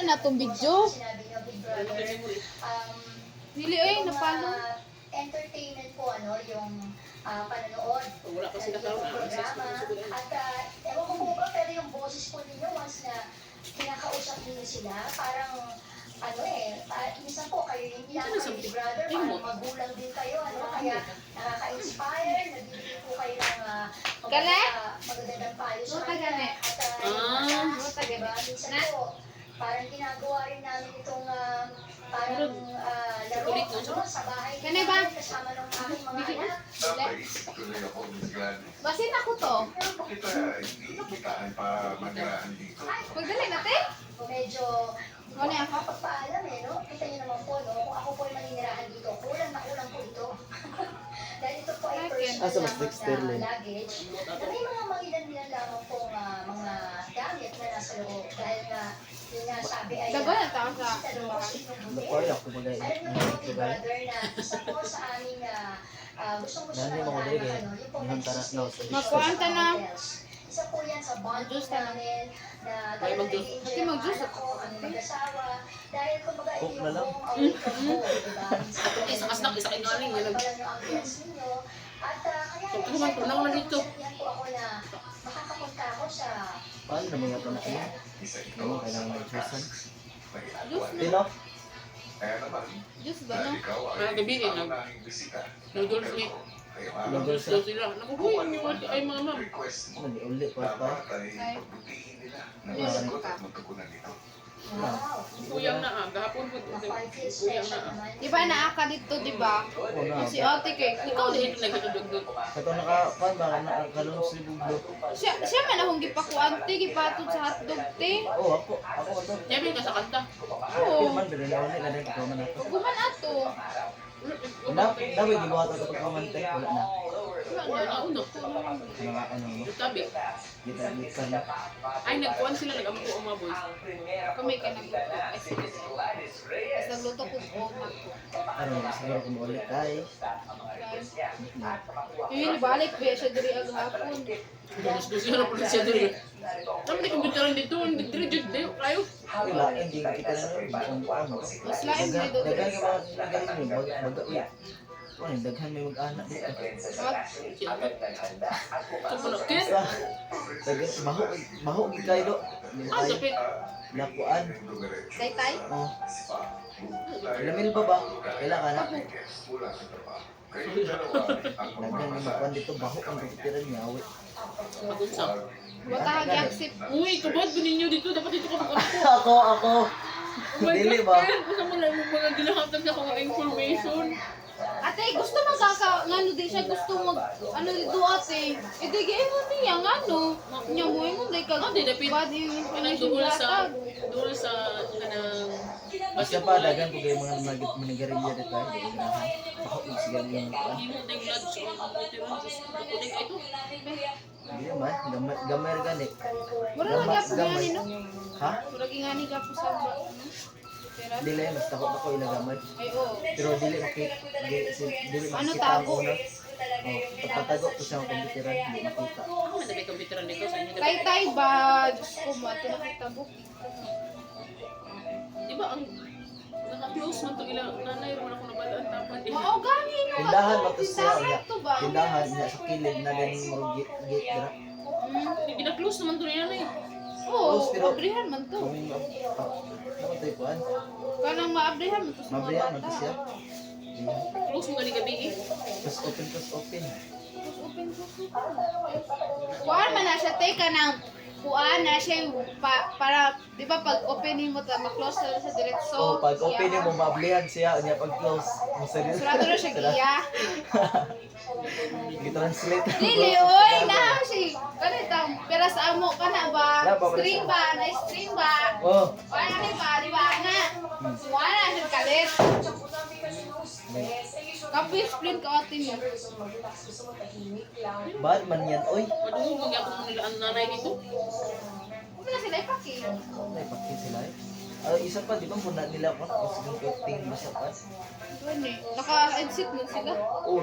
na itong video. Sinabi niyo, Big Brother, Dili ay, napalo. entertainment po, ano, yung panonood. Wala pa sila Yung karoon. programa. At ewan ko po ba, pero yung boses po ninyo, once na kinakausap ninyo sila, parang, ano minsan po kayo yung Big Brother, parang magulang din kayo, ano, kaya nakaka-inspire, nagbibigay po kayo ng magagandang payo sa kanya. At diba, minsan po, parang ginagawa rin namin itong parang laro, ano, sa bahay Ganun ba? kasama ng aking mga anak. Napaisip tuloy ako, Miss Gladys. Basin ako to. Pero bakit hindi kitaan pa magaan dito? Magdali natin. Medyo Ano yan? kapagpaalam no? Kita niyo naman po, no? Kung ako po ay maninirahan dito, kulang na kulang po ito. Dahil ito po ay personal lamang na luggage, na may mga mangilan-ilan lamang pong mga gamit na nasa loob. Dahil nga, yung nasabi ay Dago na tao sa Nakoy ako bagay. alam niyo po, Big Brother, na isa po sa aming gustong-gusto Nani na mo mga dili ano, yung po no. Magkuhanta na. isa po yan sa bonding namin na talagang Ate, mag-juice ako, kami mag-asawa. Dahil kumbaga ito Coke na yung lang. buong away from home, diba? Isa kasnak, isa kinaling. Ano pala yung ambience ninyo. At kaya So, kuman ko na dito. yan po ako na makakapunta ako sa Paano naman nga pala kayo? Isa ikaw Ano ang kailangan sama mag-juicean? na ginagawa Juice niya. Tino? Kaya naman, Diyos ba dahil no? ikaw Kaya ay gabi, pangunahing bisita. Noodles meat. Kayo Noodles. Daw sila. Nakukuha niyo ay mama. request mo. Ano, uli pa pa. Dapat ay pagbutihin nila na masagot at magtugunan nito. wow. Kuyang na Gahapon po. I feel Kuyang special na naman. Di ba naaka dito, di ba? Oo na. Si ate kay Ikaw din ito nagkatudugdug. Kato naka-pan ba? Nakakalong si Buglo. Siya man akong gipakuante, gipatod sa hotdog te. Oo, ako ito. Sabi ka sa kanta. Pero man, dali na ulit. Ganun ko man ako. Guman ato. Dapat gibuhat ako pag kamante. Wala na. Nauno. Ano mo? Tabi. Gita na. Ay, nagkuhan sila. Nag-ampo ang mga boys. Kami ka nagluto. Kasi nagluto ko oma. Ano, siguro kung ulit kay. Yung balik ba siya diri agahapon. Gusto na po siya dito. Tama di computer dito. Dito dito. Kayo. Wala, hindi kita na ano. Mas lain mo dito. Dagan yung mga nagaling mo. Baga, ano, daghan may mag-anak dito. Ito po na. Kit. Dagan, maho kayo do. Ah, sapit. Nakuan. Tay-tay. Oh. Ilamil ba ba? Kailangan na. Dagan yung makuan dito. Baho ang kapitiran niya. Awit. Pag-unsap. Wata hagi-aksip. Uy, kabad ba ninyo dito? Dapat dito ka mag-ampo. Ako. Dili ba? Basta mo lang yung mga ginahatag na kong information. Ate, gusto ngano di siya gusto ano dito ate. E di gay mo niya ngano. Nya mo mo dai ka. Di dapit. Badi yung Kanang duol sa kanang Basta pa, dagan ko kayo mga manigarilya dito. Baho yung sigarilya yung makuan. Hindi mo tayong blood sa mga kapitiran. Kunig ito. Hindi naman. Gamay ganit. Mura lang gyapon Gamay. ngani no. Ha? Mura gingani gyapon sa ano. Pero Dili, mas takot ako ilagamay. ay oo. Pero dili Ano makita tago? ang una. Oh, pagkatago ko sa komputiran, hindi makita. Ako may tabi kapitiran dito sa inyo. Tay-tay ba? Diyos ko, mato nakita mo. Di ba ang naka-close man to ilang nanay mo na ko nabalaan tapan. Mao gani no. Tindahan mo to siya. Tindahan to ba? Tindahan niya sa kilid na din mo gate dira. Gina-close naman to niya na eh. Oo, Pero- abrihan man to. Kung ano tayo kuan? Kanang maabrihan man to sa mga Mabrihan man to bata. siya. Close mo gani gabi eh. Plus open. Kuan man na siya take ka ng kuan na siya para di ba pag opening mo ta ma-close na sa diretso. Oh, pag open mo mablihan siya, niya pag close. Masarili. Surado na siya giya. I-translate. Dili oy na si kanitang pero sa amo kana ba? Wala pa, wala String siya. ba? Na string ba? Oh. Wala ni ba? Di ba na? Wala siya kalit. Kapit split ka atin niya. Bad man yan, oy. Madungo mo gyapon mo nila ang nanay dito. Huwag na sila ipaki. Ay, pakit sila eh. Isa pa, di ba muna nila ako? Tapos yung coating mo sa pas. Doon eh. Naka-exit mo sila. Oh,